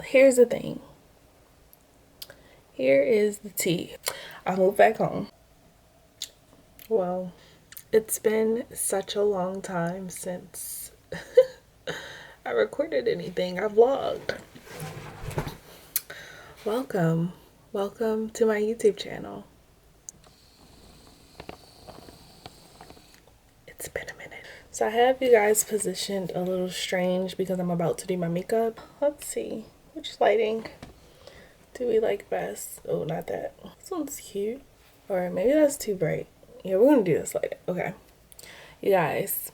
Here's the thing. Here is the tea. I moved back home. Well, it's been such a long time since I recorded anything. I vlogged. Welcome to my YouTube channel. It's been a minute. So I have you guys positioned a little strange because I'm about to do my makeup. Let's see, which lighting do we like best? Oh, not that. This one's cute. Or maybe that's too bright. Yeah, we're gonna do this lighting. Okay. You guys,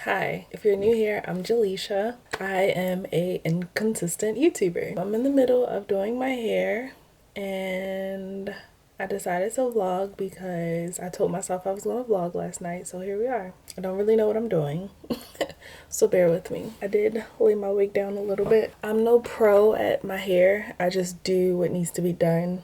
hi. If you're new here, I'm Jaleisha. I am a inconsistent YouTuber. I'm in the middle of doing my hair and I decided to vlog because I told myself I was going to vlog last night, so here we are. I don't really know what I'm doing, so bear with me. I did lay my wig down a little bit. I'm no pro at my hair. I just do what needs to be done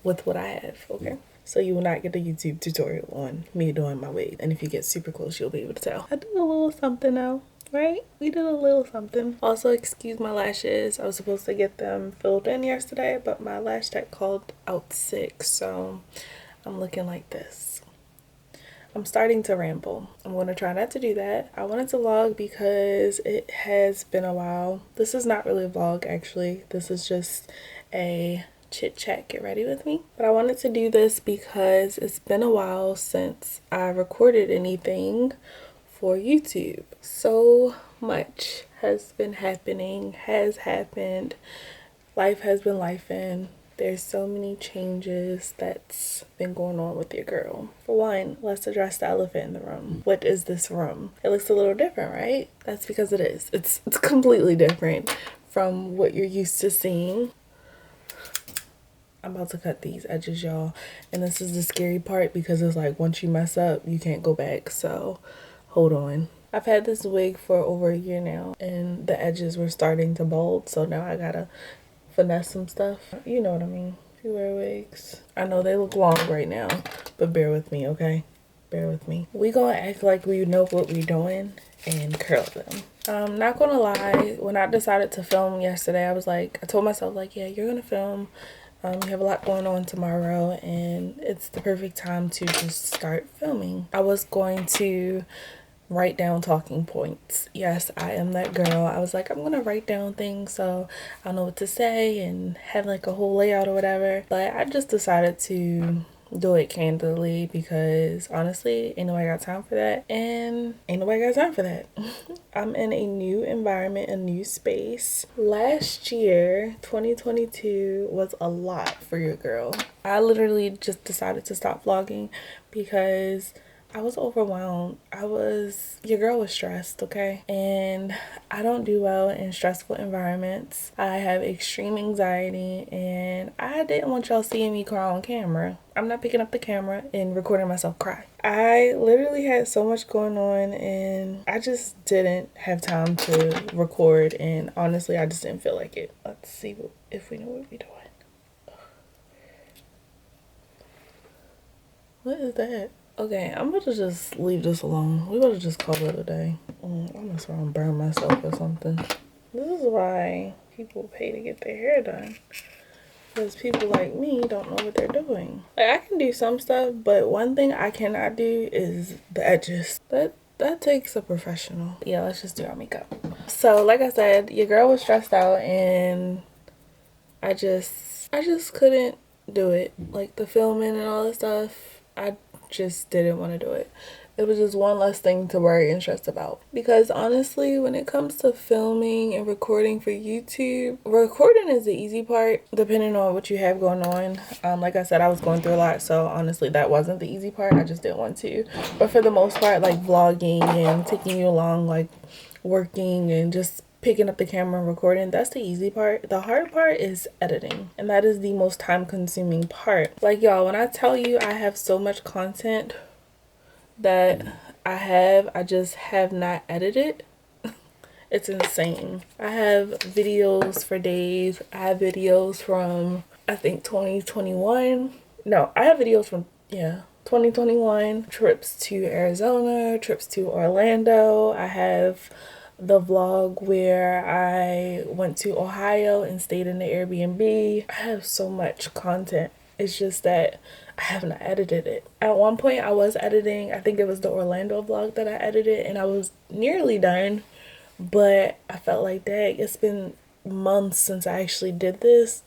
with what I have, okay? So you will not get a YouTube tutorial on me doing my wig, and if you get super close, you'll be able to tell. I did a little something though. Right? We did a little something. Also, excuse my lashes. I was supposed to get them filled in yesterday, but my lash tech called out sick, so I'm looking like this. I'm starting to ramble. I'm going to try not to do that. I wanted to vlog because it has been a while. This is not really a vlog, actually. This is just a chit chat. Get ready with me. But I wanted to do this because it's been a while since I recorded anything for YouTube. So much has been happening, has happened. Life has been lifing. There's so many changes that's been going on with your girl. For one, let's address the elephant in the room. What is this room? It looks a little different, right? That's because it is. It's completely different from what you're used to seeing. I'm about to cut these edges, y'all, and this is the scary part because it's like once you mess up, you can't go back. So hold on. I've had this wig for over a year now and the edges were starting to bulge, so now I gotta finesse some stuff. You know what I mean. If you wear wigs. I know they look long right now, but bear with me, okay? Bear with me. We gonna act like we know what we're doing and curl them. I'm not gonna lie, when I decided to film yesterday, I told myself like, yeah, you're gonna film. You have a lot going on tomorrow and it's the perfect time to just start filming. I was going to write down talking points. Yes, I am that girl. I was like, I'm gonna write down things so I know what to say and have like a whole layout or whatever. But I just decided to do it candidly because honestly, ain't nobody got time for that, and ain't nobody got time for that. I'm in a new environment, a new space. Last year, 2022, was a lot for your girl. I literally just decided to stop vlogging because I was overwhelmed. Your girl was stressed, okay? And I don't do well in stressful environments. I have extreme anxiety and I didn't want y'all seeing me cry on camera. I'm not picking up the camera and recording myself cry. I literally had so much going on and I just didn't have time to record, and honestly, I just didn't feel like it. Let's see if we know what we're doing. What is that? Okay, I'm about to just leave this alone. We about to just call it a day. I'm gonna try and burn myself or something. This is why people pay to get their hair done. Because people like me don't know what they're doing. Like, I can do some stuff, but one thing I cannot do is the edges. That takes a professional. Yeah, let's just do our makeup. So, like I said, your girl was stressed out and I just couldn't do it. Like the filming and all that stuff, I just didn't want to do it. It was just one less thing to worry and stress about. Because honestly, when it comes to filming and recording for YouTube, recording is the easy part, depending on what you have going on. Like I said, I was going through a lot, so honestly, that wasn't the easy part. I just didn't want to. But for the most part, like vlogging and taking you along, like working and just picking up the camera and recording, that's the easy part. The hard part is editing, and that is the most time consuming part. Like, y'all, when I tell you I have so much content that I just have not edited, it's insane. I have videos for days. I have videos from I think 2021. No, I have videos from 2021, trips to Arizona, trips to Orlando. I have the vlog where I went to Ohio and stayed in the Airbnb. I have so much content. It's just that I haven't edited it. At one point I was editing, I think it was the Orlando vlog that I edited, and I was nearly done, but I felt like, dang, it's been months since I actually did this.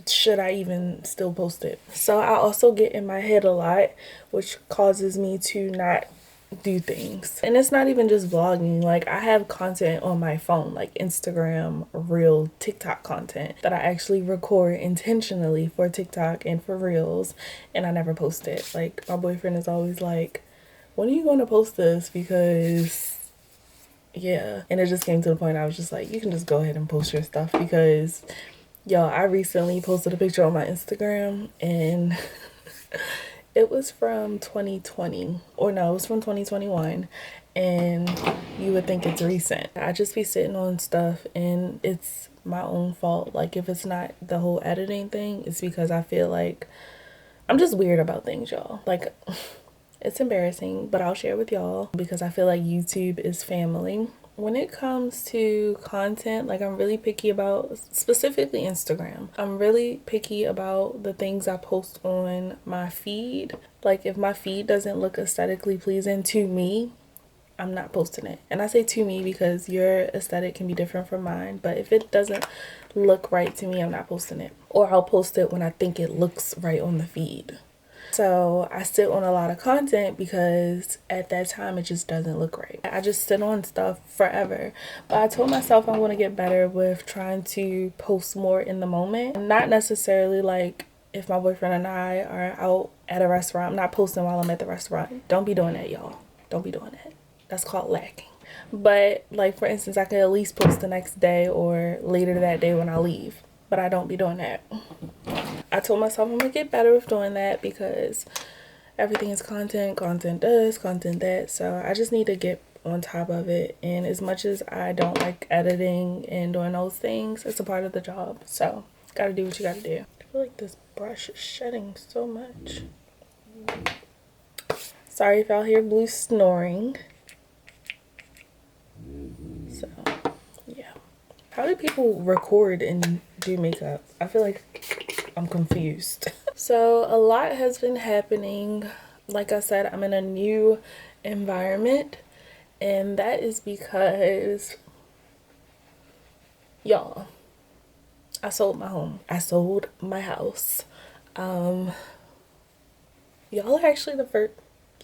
Should I even still post it? So I also get in my head a lot, which causes me to not do things. And it's not even just vlogging. Like, I have content on my phone, like Instagram, Reel, TikTok content that I actually record intentionally for TikTok and for Reels, and I never post it. Like, my boyfriend is always like, when are you going to post this? Because yeah. And it just came to the point I was just like, you can just go ahead and post your stuff, because y'all, I recently posted a picture on my Instagram, and it was from 2020, or no, it was from 2021, and you would think it's recent. I just be sitting on stuff and it's my own fault. Like, if it's not the whole editing thing, it's because I feel like I'm just weird about things, y'all. Like, it's embarrassing, but I'll share with y'all because I feel like YouTube is family. When it comes to content, like, I'm really picky about, specifically Instagram. I'm really picky about the things I post on my feed. Like, if my feed doesn't look aesthetically pleasing to me, I'm not posting it. And I say to me because your aesthetic can be different from mine, but if it doesn't look right to me, I'm not posting it. Or I'll post it when I think it looks right on the feed. So I sit on a lot of content because at that time it just doesn't look right. I just sit on stuff forever. But I told myself I want to get better with trying to post more in the moment. Not necessarily like if my boyfriend and I are out at a restaurant, I'm not posting while I'm at the restaurant. Don't be doing that, y'all. Don't be doing that. That's called lacking. But like, for instance, I could at least post the next day or later that day when I leave. But I don't be doing that. I told myself I'm gonna get better with doing that because everything is content. Content does, content that. So I just need to get on top of it. And as much as I don't like editing and doing those things, it's a part of the job. So gotta do what you gotta do. I feel like this brush is shedding so much. Sorry if y'all hear Blue snoring. So yeah. How do people record and do makeup? I feel like I'm confused. So a lot has been happening. Like I said, I'm in a new environment, and that is because, y'all, I sold my home. I sold my house. Y'all are actually the first.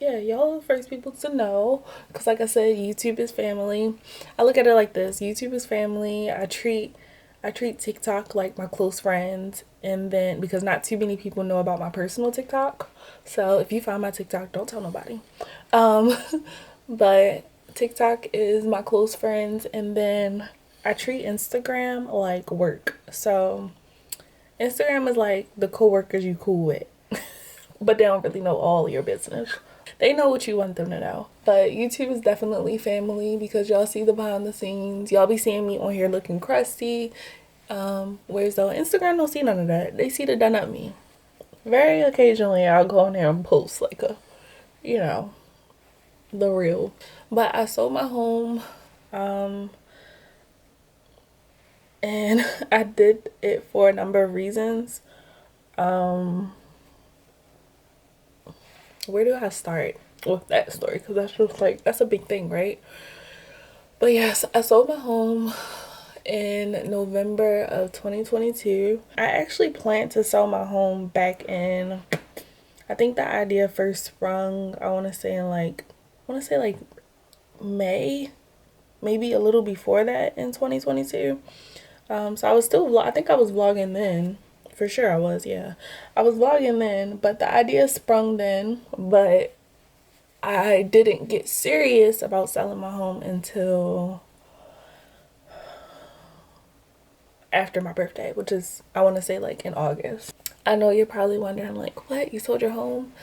Yeah, y'all are the first people to know, because like I said, YouTube is family. I look at it like this: YouTube is family. I treat TikTok like my close friends, and then because not too many people know about my personal TikTok, so if you find my TikTok, don't tell nobody. But TikTok is my close friends, and then I treat Instagram like work. So Instagram is like the coworkers you cool with, but they don't really know all your business. They know what you want them to know. But YouTube is definitely family because y'all see the behind the scenes. Y'all be seeing me on here looking crusty. Whereas though Instagram don't see none of that. They see the done up me. Very occasionally I'll go on there and post like a, you know, the real. But I sold my home. And I did it for a number of reasons. Where do I start with that story? Because that's just like, that's a big thing, right? But yes, I sold my home in November of 2022. I actually planned to sell my home back in, I think the idea first sprung, I want to say like May, maybe a little before that in 2022. So I was still, I think I was vlogging then. For sure I was, yeah. I was vlogging then, but the idea sprung then, but I didn't get serious about selling my home until after my birthday, which is, I want to say like in August. I know you're probably wondering like, what? You sold your home?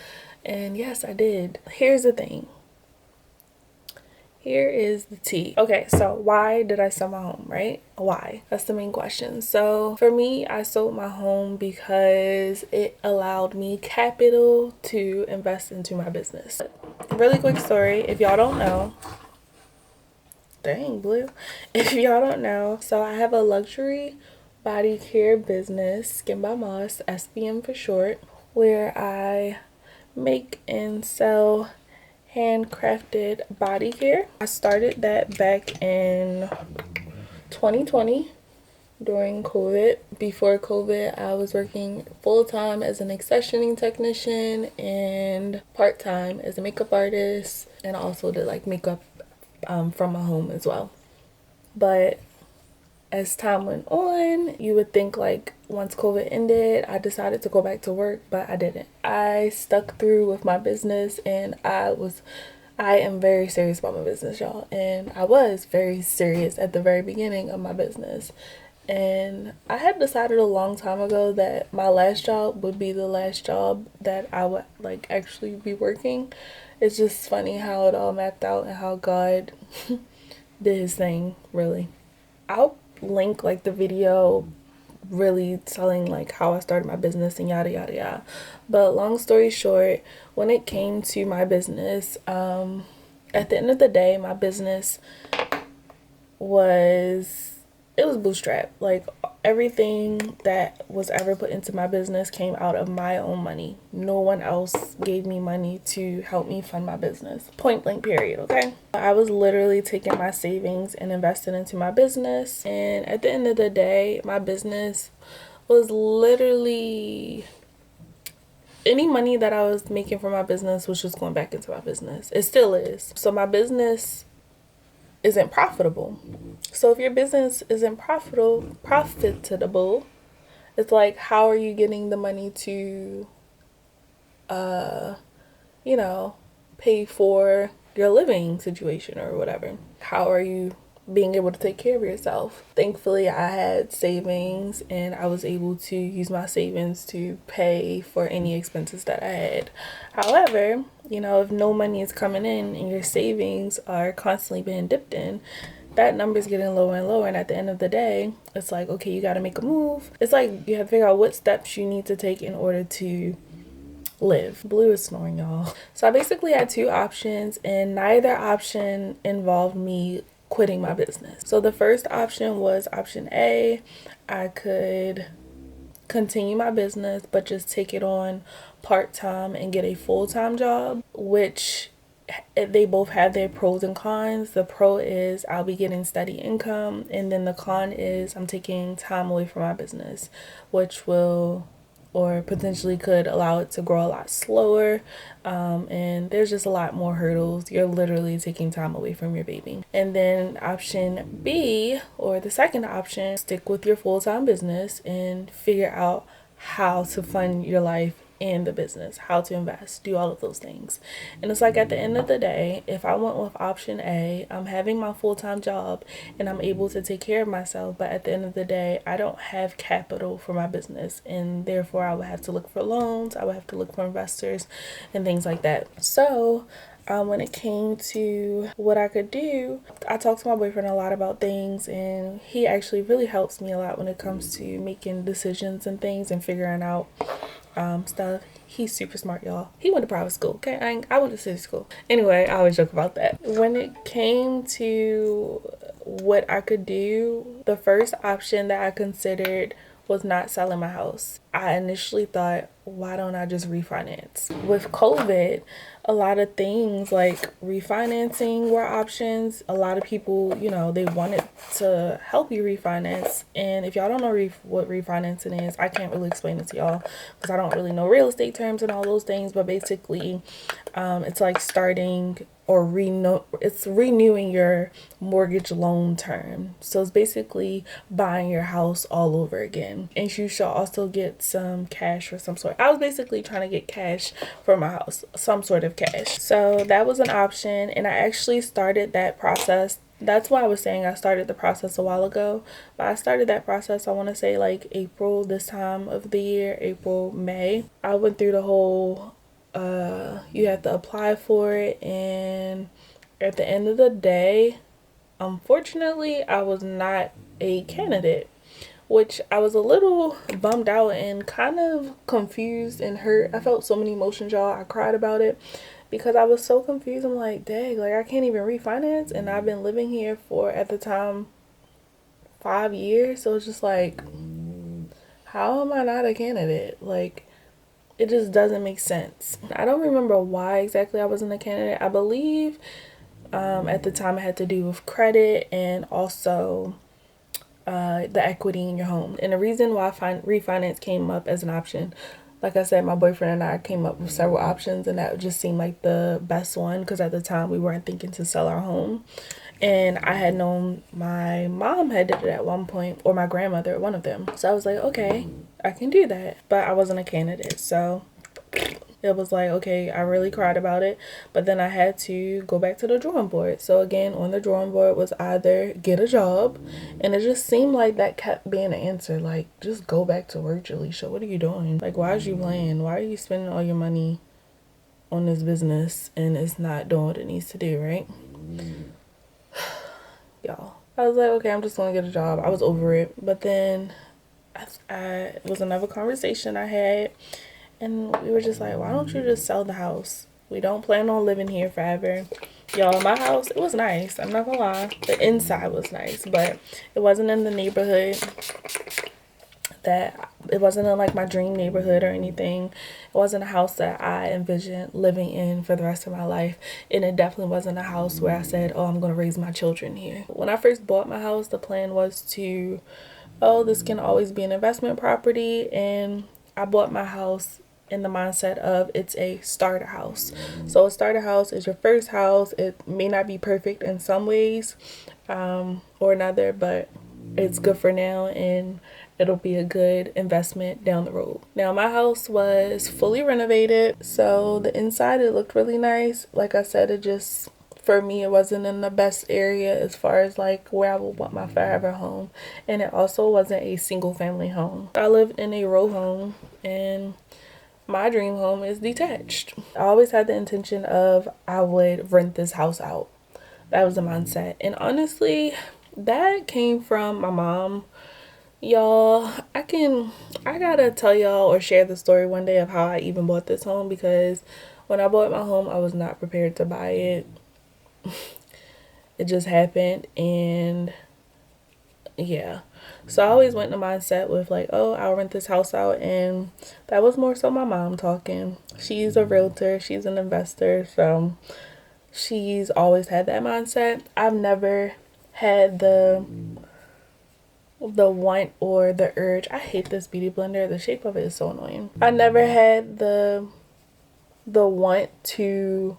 And yes, I did. Here's the thing. Here is the tea. Okay, so why did I sell my home, right? Why? That's the main question. So for me, I sold my home because it allowed me capital to invest into my business. Really quick story, if y'all don't know, Dang, Blue. If y'all don't know, so I have a luxury body care business, Skin by Moss, SBM for short, where I make and sell handcrafted body care. I started that back in 2020 during COVID. Before COVID, I was working full-time as an accessioning technician and part-time as a makeup artist, and I also did like makeup from my home as well. But as time went on, you would think like once COVID ended, I decided to go back to work, but I didn't. I stuck through with my business, and I am very serious about my business, y'all. And I was very serious at the very beginning of my business. And I had decided a long time ago that my last job would be the last job that I would like actually be working. It's just funny how it all mapped out and how God did his thing, really. I'll link like the video really telling like how I started my business and yada yada yada. But long story short, when it came to my business, at the end of the day, my business was bootstrapped. Like everything that was ever put into my business came out of my own money. No one else gave me money to help me fund my business. Point blank period, okay? I was literally taking my savings and investing into my business. And at the end of the day, my business was literally any money that I was making from my business was just going back into my business. It still is. So my business isn't profitable. So if your business isn't profitable, it's like, how are you getting the money to, pay for your living situation or whatever? How are you being able to take care of yourself? Thankfully, I had savings, and I was able to use my savings to pay for any expenses that I had. However, if no money is coming in and your savings are constantly being dipped in, that number is getting lower and lower. And at the end of the day, it's like, okay, you got to make a move. It's like you have to figure out what steps you need to take in order to live. Blue is snoring, y'all. So I basically had two options, and neither option involved me quitting my business. So the first option was option A. I could continue my business but just take it on part-time and get a full-time job, which they both have their pros and cons. The pro is I'll be getting steady income, and then the con is I'm taking time away from my business, which will or potentially could allow it to grow a lot slower, and there's just a lot more hurdles. You're literally taking time away from your baby. And then option B, or the second option, stick with your full-time business and figure out how to fund your life in the business, how to invest, do all of those things. And it's like, at the end of the day, if I went with option A, I'm having my full-time job and I'm able to take care of myself, but at the end of the day, I don't have capital for my business, and therefore I would have to look for loans, I would have to look for investors and things like that. So when it came to what I could do, I talked to my boyfriend a lot about things, and he actually really helps me a lot when it comes to making decisions and things and figuring out stuff. He's super smart, y'all. He went to private school, okay? I went to city school. Anyway, I always joke about that. When it came to what I could do, the first option that I considered was not selling my house. I initially thought, why don't I just refinance? With COVID, a lot of things like refinancing were options. A lot of people, they wanted to help you refinance. And if y'all don't know what refinancing is, I can't really explain it to y'all because I don't really know real estate terms and all those things. But basically, it's like starting or renewing your mortgage loan term. So it's basically buying your house all over again. And you should also get some cash or some sort. I was basically trying to get cash for my house, some sort of cash. So that was an option, and I actually started that process. That's why I was saying I started the process a while ago. But I started that process, I want to say like April, this time of the year, April, May. I went through the whole you have to apply for it, and at the end of the day, unfortunately, I was not a candidate, which I was a little bummed out and kind of confused and hurt. I felt so many emotions, y'all. I cried about it because I was so confused. I'm like, dang, like I can't even refinance, and I've been living here for, at the time, 5 years. So it's just like, how am I not a candidate? Like, it just doesn't make sense. I don't remember why exactly I wasn't a candidate. I believe at the time it had to do with credit and also the equity in your home. And the reason why refinance came up as an option, like I said, my boyfriend and I came up with several options, and that just seemed like the best one because at the time we weren't thinking to sell our home. And I had known my mom had did it at one point, or my grandmother, one of them. So I was like, okay, I can do that. But I wasn't a candidate. So it was like, okay, I really cried about it. But then I had to go back to the drawing board. So again, on the drawing board was either get a job. And it just seemed like that kept being the answer. Like, just go back to work, Jaleisha. What are you doing? Like, why is you playing? Why are you spending all your money on this business and it's not doing what it needs to do, right? Y'all, I was like, okay, I'm just gonna get a job. I was over it. But then it was another conversation I had, and we were just like, why don't you just sell the house? We don't plan on living here forever. Y'all, my house, it was nice, I'm not gonna lie. The inside was nice, but it wasn't in the neighborhood that, it wasn't in like my dream neighborhood or anything. It wasn't a house that I envisioned living in for the rest of my life, and it definitely wasn't a house where I said, oh, I'm gonna raise my children here. When I first bought my house, the plan was to, oh, this can always be an investment property, and I bought my house in the mindset of it's a starter house. So a starter house is your first house. It may not be perfect in some ways or another, but it's good for now, and it'll be a good investment down the road. Now, my house was fully renovated, so the inside, it looked really nice. Like I said, it just, for me, it wasn't in the best area as far as like where I would want my forever home, and it also wasn't a single family home. I lived in a row home, and my dream home is detached. I always had the intention of I would rent this house out. That was the mindset, and honestly, that came from my mom. Y'all, I gotta tell y'all or share the story one day of how I even bought this home, because when I bought my home, I was not prepared to buy it. It just happened, and yeah. So I always went in the mindset with like, oh, I'll rent this house out, and that was more so my mom talking. She's a realtor, she's an investor, so she's always had that mindset. I've never had the want or the urge. I hate this beauty blender. The shape of it is so annoying. I never had the want to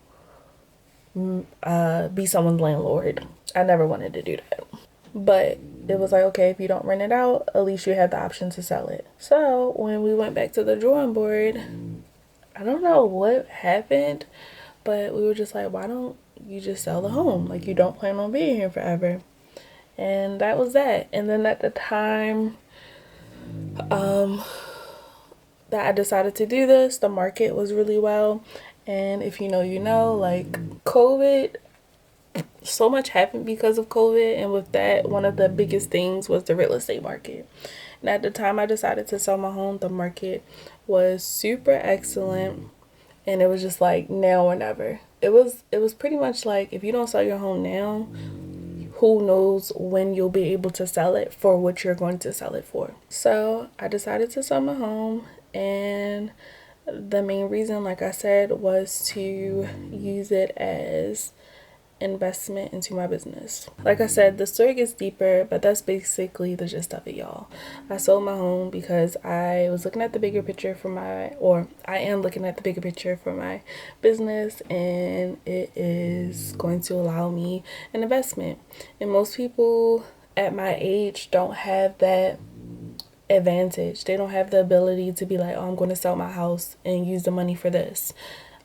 be someone's landlord. I never wanted to do that. But it was like, okay, if you don't rent it out, at least you have the option to sell it. So when we went back to the drawing board, I don't know what happened, but we were just like, why don't you just sell the home? Like, you don't plan on being here forever. And that was that. And then at the time that I decided to do this, the market was really well. And if you know, you know, like COVID, so much happened because of COVID. And with that, one of the biggest things was the real estate market. And at the time I decided to sell my home, the market was super excellent. And it was just like now or never. It was pretty much like, if you don't sell your home now, who knows when you'll be able to sell it for what you're going to sell it for. So I decided to sell my home, and the main reason, like I said, was to use it as investment into my business. Like I said, the story gets deeper, but that's basically the gist of it, y'all. I sold my home because I was looking at the bigger picture for I am looking at the bigger picture for my business, and it is going to allow me an investment. And most people at my age don't have that advantage. They don't have the ability to be like, oh, I'm going to sell my house and use the money for this.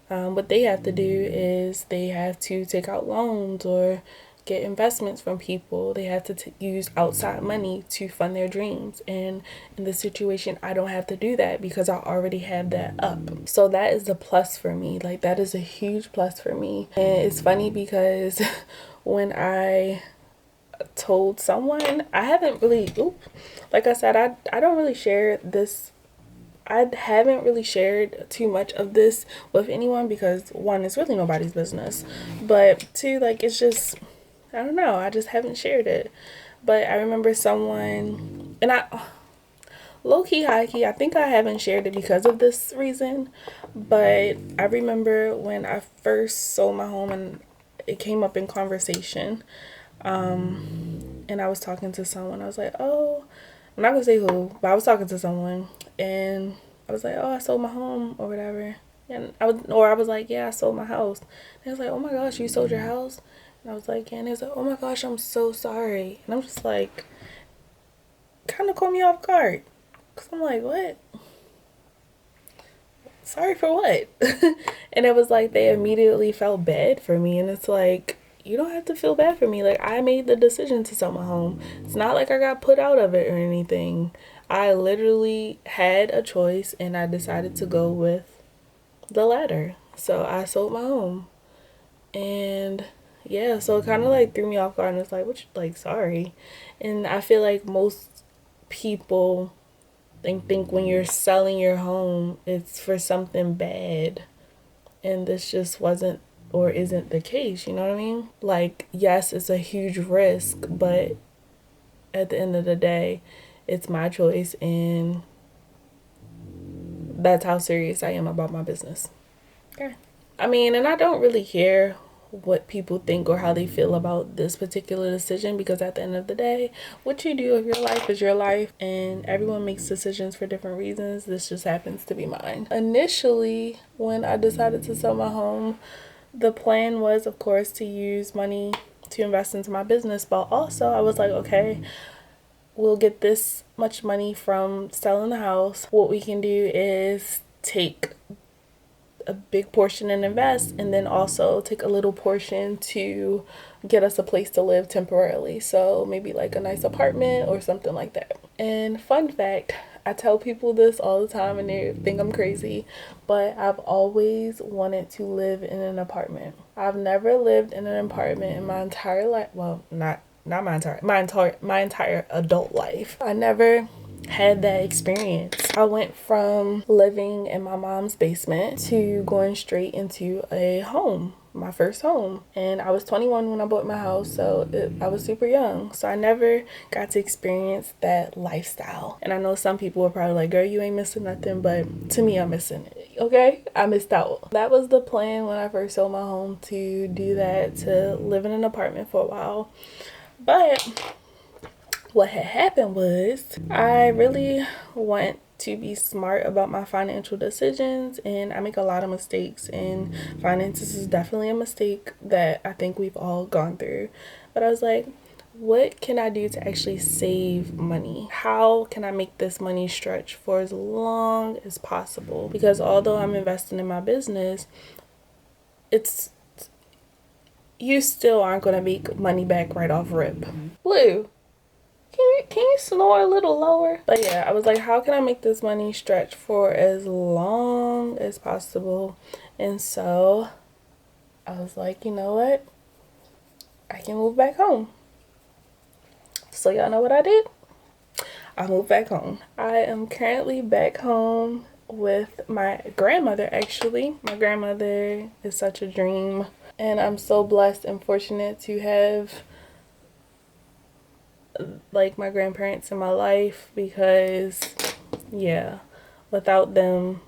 What they have to do is they have to take out loans or get investments from people. They have to use outside money to fund their dreams. And in this situation, I don't have to do that because I already have that up. So that is a plus for me. Like, that is a huge plus for me. And it's funny because when I told someone. I haven't really, like I said, I don't really share this. I haven't really shared too much of this with anyone because one, it's really nobody's business. But two, like, it's just, I don't know. I just haven't shared it. But I remember someone, and low key, high key, I think I haven't shared it because of this reason. But I remember when I first sold my home and it came up in conversation. And I was talking to someone. I was like, oh, I'm not gonna say who, but I was talking to someone, and I was like, oh, I sold my home or whatever. And I was like, yeah, I sold my house. And they was like, oh my gosh, you sold your house? And I was like, yeah. And they was like, oh my gosh, I'm so sorry. And I'm just like, kind of caught me off guard, cause I'm like, what? Sorry for what? And it was like they immediately felt bad for me, and it's like, you don't have to feel bad for me. Like, I made the decision to sell my home. It's not like I got put out of it or anything. I literally had a choice and I decided to go with the latter. So I sold my home. And yeah, so it kind of like threw me off guard, and it's like, what you, like, sorry. And I feel like most people think when you're selling your home, it's for something bad. And this just wasn't or isn't the case, you know what I mean? Like, yes, it's a huge risk, but at the end of the day, it's my choice, and that's how serious I am about my business. Okay. I mean, and I don't really care what people think or how they feel about this particular decision, because at the end of the day, what you do with your life is your life, and everyone makes decisions for different reasons. This just happens to be mine. Initially, when I decided to sell my home, the plan was, of course, to use money to invest into my business, but also I was like, okay, we'll get this much money from selling the house. What we can do is take a big portion and invest, and then also take a little portion to get us a place to live temporarily. So maybe like a nice apartment or something like that. And fun fact, I tell people this all the time and they think I'm crazy, but I've always wanted to live in an apartment. I've never lived in an apartment in my entire life. Well, not my entire adult life. I never had that experience. I went from living in my mom's basement to going straight into a home, my first home. And I was 21 when I bought my house, so I was super young. So I never got to experience that lifestyle. And I know some people are probably like, girl, you ain't missing nothing, but to me, I'm missing it. Okay? I missed out. That was the plan when I first sold my home, to do that, to live in an apartment for a while. But what had happened was, I really want to be smart about my financial decisions, and I make a lot of mistakes, and finances is definitely a mistake that I think we've all gone through. But I was like, what can I do to actually save money? How can I make this money stretch for as long as possible? Because although I'm investing in my business, you still aren't going to make money back right off rip. Blue, can you snore a little lower? But yeah, I was like, how can I make this money stretch for as long as possible? And so I was like, you know what? I can move back home. So y'all know what I did? I moved back home. I am currently back home with my grandmother, actually. My grandmother is such a dream, and I'm so blessed and fortunate to have like my grandparents in my life, because yeah, without them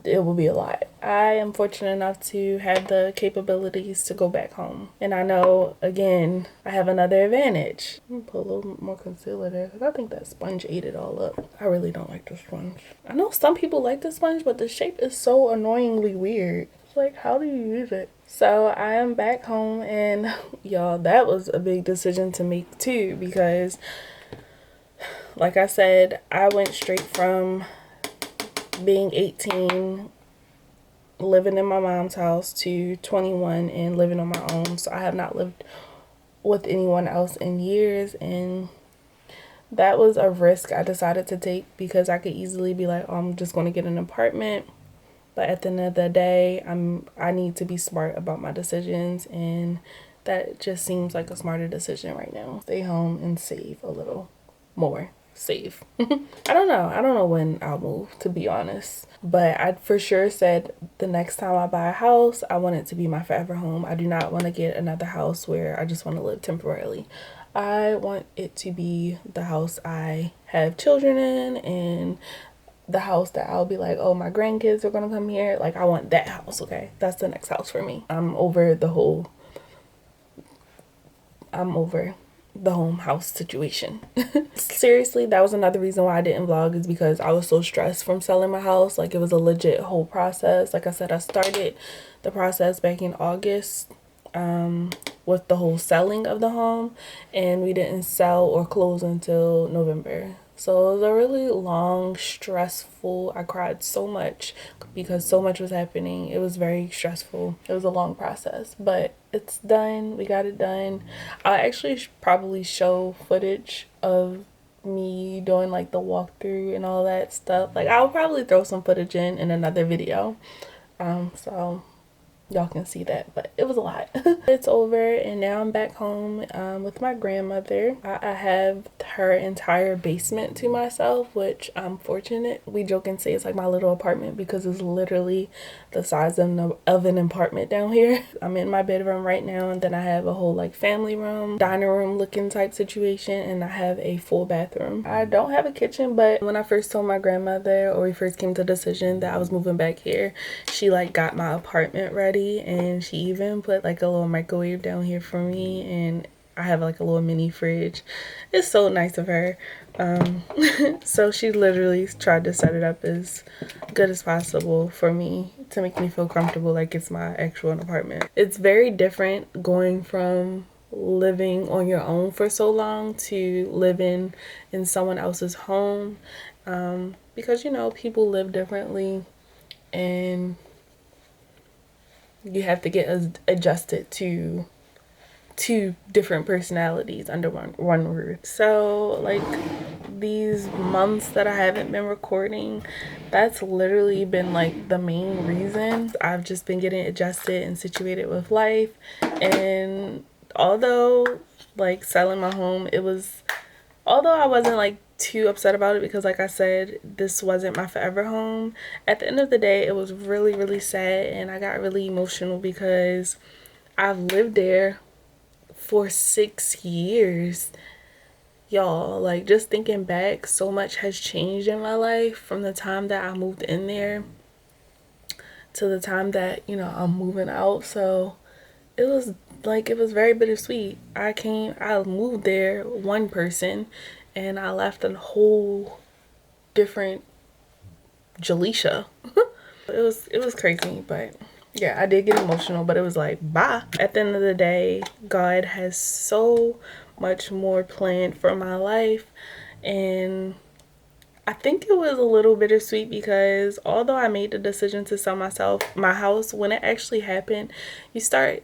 it will be a lot. I am fortunate enough to have the capabilities to go back home, and I know, again, I have another advantage. I'm gonna put a little more concealer there because I think that sponge ate it all up. I really don't like the sponge. I know some people like the sponge, but the shape is so annoyingly weird. It's like, how do you use it? So I am back home, and y'all, that was a big decision to make too, because like I said, I went straight from being 18, living in my mom's house, to 21 and living on my own. So I have not lived with anyone else in years, and that was a risk I decided to take, because I could easily be like, oh, I'm just going to get an apartment. But at the end of the day, I need to be smart about my decisions and That just seems like a smarter decision right now. Stay home and save a little more. Save. I don't know when I'll move, to be honest, but I for sure said the next time I buy a house, I want it to be my forever home. I do not want to get another house where I just want to live temporarily. I want it to be the house I have children in, and the house that I'll be like, oh, my grandkids are gonna come here. Like, I want that house. Okay, that's the next house for me. I'm over the home house situation. Seriously, that was another reason why I didn't vlog, is because I was so stressed from selling my house. Like, it was a legit whole process. Like I said, I started the process back in August with the whole selling of the home, and we didn't sell or close until November. So it was a really long, stressful, I cried so much because so much was happening. It was very stressful. It was a long process, but it's done. We got it done. I'll actually probably show footage of me doing like the walkthrough and all that stuff. Like, I'll probably throw some footage in another video. So y'all can see that, but it was a lot. It's over, and now I'm back home with my grandmother. I have her entire basement to myself, which I'm fortunate. We joke and say it's like my little apartment because it's literally the size of an apartment down here. I'm in my bedroom right now, and then I have a whole like family room, dining room looking type situation, and I have a full bathroom. I don't have a kitchen, but when I first told my grandmother, or we first came to the decision that I was moving back here, she like got my apartment ready, and she even put like a little microwave down here for me, and I have like a little mini fridge. It's so nice of her. So she literally tried to set it up as good as possible for me to make me feel comfortable like it's my actual apartment. It's very different going from living on your own for so long to living in someone else's home, because you know, people live differently, and you have to get adjusted to two different personalities under one roof. So like these months that I haven't been recording, that's literally been like the main reason. I've just been getting adjusted and situated with life. And although like selling my home, although I wasn't like too upset about it, because like I said, this wasn't my forever home, at the end of the day it was really, really sad, and I got really emotional because I've lived there for 6 years, y'all. Like, just thinking back, so much has changed in my life from the time that I moved in there to the time that, you know, I'm moving out. So it was very bittersweet. I moved there one person, and I left a whole different Jaleisha. It was crazy, but yeah, I did get emotional, but it was like, bye. At the end of the day, God has so much more planned for my life, and I think it was a little bittersweet because although I made the decision to sell my house, when it actually happened, you start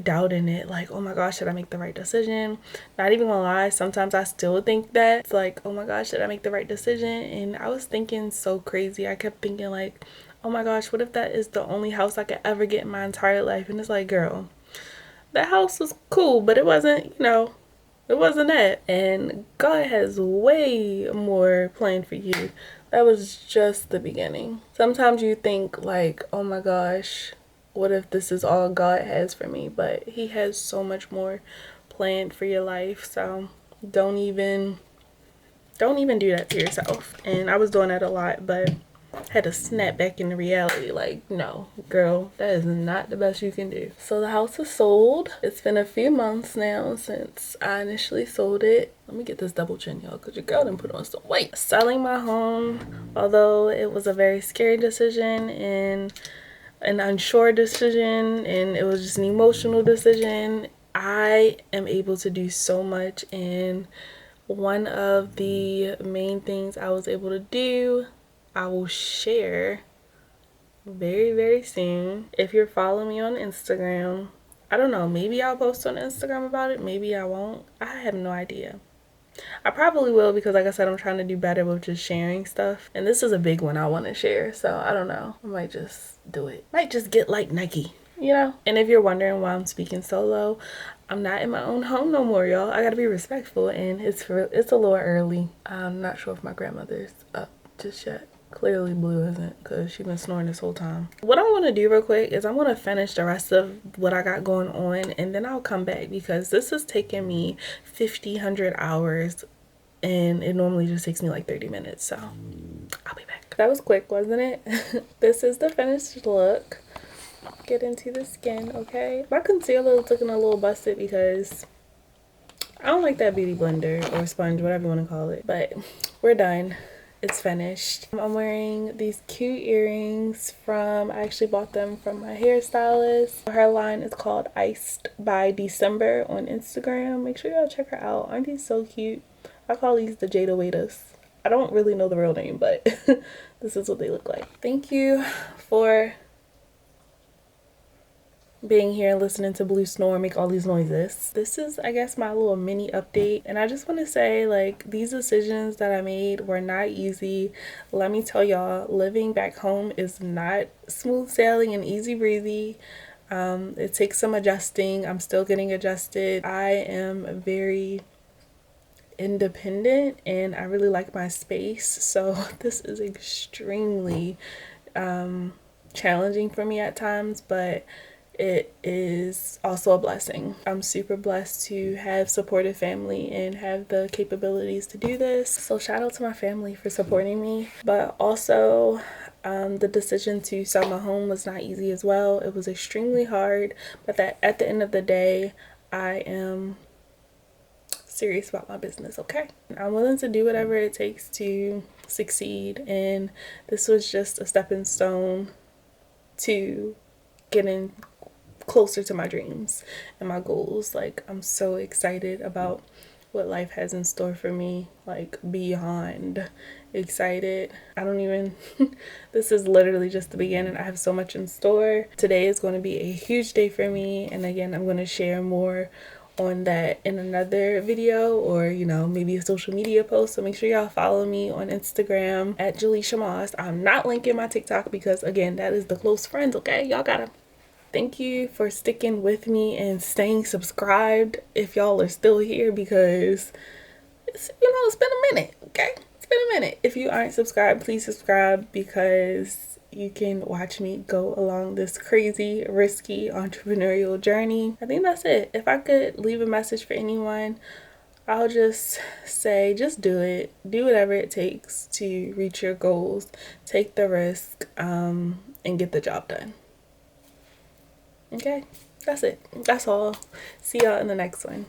doubting it, like, oh my gosh, should I make the right decision? Not even gonna lie, sometimes I still think that. It's like, oh my gosh, should I make the right decision? And I was thinking so crazy. I kept thinking like, oh my gosh, what if that is the only house I could ever get in my entire life? And it's like, girl, that house was cool, but it wasn't, you know, it wasn't that. And God has way more planned for you. That was just the beginning. Sometimes you think like, oh my gosh, what if this is all God has for me? But he has so much more planned for your life. So don't even do that to yourself. And I was doing that a lot, but had to snap back into reality. Like, no, girl, that is not the best you can do. So the house is sold. It's been a few months now since I initially sold it. Let me get this double chin, y'all, because your girl done put on some weight. Selling my home, although it was a very scary decision and an unsure decision, and it was just an emotional decision, I am able to do so much. And one of the main things I was able to do, I will share very, very soon. If you're following me on Instagram, I don't know, maybe I'll post on Instagram about it, maybe I won't. I have no idea. I probably will, because like I said, I'm trying to do better with just sharing stuff, and this is a big one I want to share. So I don't know, I might just do it. Might just get like Nike. you know. And if you're wondering why I'm speaking solo, I'm not in my own home no more, y'all. I gotta be respectful, and it's a little early. I'm not sure if my grandmother's up just yet. Clearly Blue isn't, because she's been snoring this whole time. What I want to do real quick is I want to finish the rest of what I got going on, and then I'll come back, because this is taking me 100 hours, and it normally just takes me like 30 minutes. So I'll be back. That was quick, wasn't it? This is the finished look. Get into the skin, okay? My concealer is looking a little busted because I don't like that beauty blender or sponge, whatever you want to call it. But we're done. It's finished. I'm wearing these cute earrings I actually bought them from my hairstylist. Her line is called Iced by December on Instagram. Make sure y'all check her out. Aren't these so cute? I call these the Jada Waiters. I don't really know the real name, but this is what they look like. Thank you for being here and listening to Blue snore make all these noises. This is, I guess, my little mini update, and I just want to say, like, these decisions that I made were not easy. Let me tell y'all, living back home is not smooth sailing and easy breezy. It takes some adjusting. I'm still getting adjusted. I am very independent and I really like my space, so this is extremely challenging for me at times, but it is also a blessing. I'm super blessed to have supportive family and have the capabilities to do this. So shout out to my family for supporting me. But also the decision to sell my home was not easy as well. It was extremely hard, but that at the end of the day, I am serious about my business, okay? I'm willing to do whatever it takes to succeed, and this was just a stepping stone to getting closer to my dreams and my goals. Like, I'm so excited about what life has in store for me, like beyond excited. I don't even this is literally just the beginning. I have so much in store. Today is going to be a huge day for me, and again, I'm going to share more on that in another video, or you know, maybe a social media post. So make sure y'all follow me on Instagram at Jaleisha Moss. I'm not linking my TikTok because again, that is the close friends, okay? Y'all gotta. Thank you for sticking with me and staying subscribed if y'all are still here, because it's, you know, it's been a minute, okay? It's been a minute. If you aren't subscribed, please subscribe, because you can watch me go along this crazy, risky entrepreneurial journey. I think that's it. If I could leave a message for anyone, I'll just say, just do it. Do whatever it takes to reach your goals. Take the risk and get the job done. Okay, that's it. That's all. See y'all in the next one.